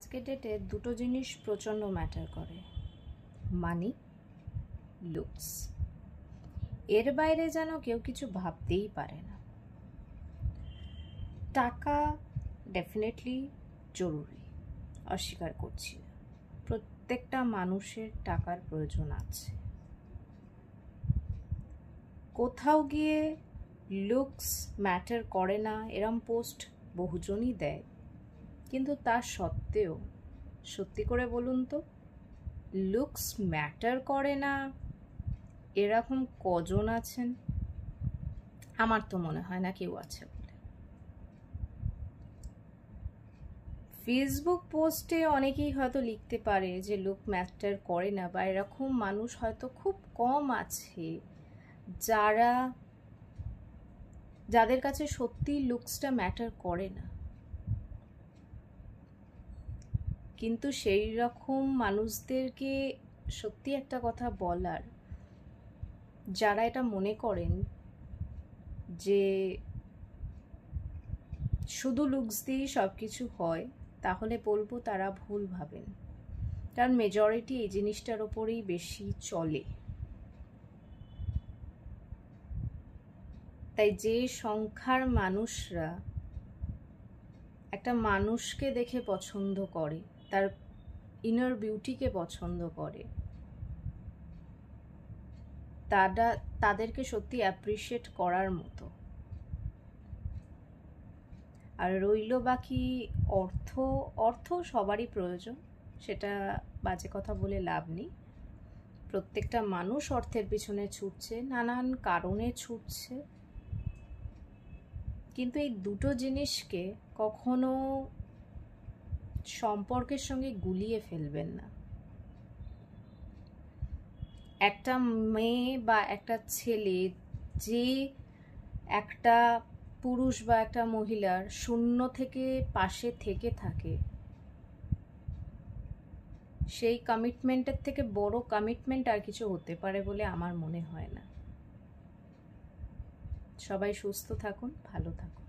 আজকের ডেটে দুটো জিনিস প্রচণ্ড ম্যাটার করে, মানি, লুকস। এর বাইরে যেন কেউ কিছু ভাবতেই পারে না। টাকা ডেফিনেটলি জরুরি, অস্বীকার করছি না। প্রত্যেকটা মানুষের টাকার প্রয়োজন আছে। কোথাও গিয়ে লুকস ম্যাটার করে না এরম পোস্ট বহুজনই দেয়, কিন্তু তার সত্ত্বেও সত্যি করে বলুন তো, লুকস ম্যাটার করে না এরকম কজন আছেন? আমার তো মনে হয় না কেউ আছে বলে। ফেসবুক পোস্টে অনেকেই হয়তো লিখতে পারে যে লুক ম্যাটার করে না, বা এরকম মানুষ হয়তো খুব কম আছে যাদের কাছে সত্যি লুকসটা ম্যাটার করে না। কিন্তু সেই রকম মানুষদেরকে সত্যি একটা কথা বলার, যারা এটা মনে করেন যে শুধু লুকস দিয়েই সব কিছু হয়, তাহলে বলবো তারা ভুল ভাবেন। কারণ মেজরিটি এই জিনিসটার ওপরেই বেশি চলে। তাই যে সংখ্যার মানুষরা একটা মানুষকে দেখে পছন্দ করে, তার ইনার বিউটিকে পছন্দ করে, তাদেরকে সত্যি অ্যাপ্রিসিয়েট করার মতো। আর রইল বাকি অর্থ সবারই প্রয়োজন, সেটা বাজে কথা বলে লাভ নেই। প্রত্যেকটা মানুষ অর্থের পিছনে ছুটছে, নানান কারণে ছুটছে, কিন্তু এই দুটো জিনিসকে কখনো সম্পর্কের সঙ্গে গুলিয়ে ফেলবেন না। একটা মেয়ে বা একটা ছেলে যে একটা পুরুষ বা একটা মহিলার শূন্য থেকে পাশে থেকে থাকে, সেই কমিটমেন্টের থেকে বড় কমিটমেন্ট আর কিছু হতে পারে বলে আমার মনে হয় না। সবাই সুস্থ থাকুন, ভালো থাকুন।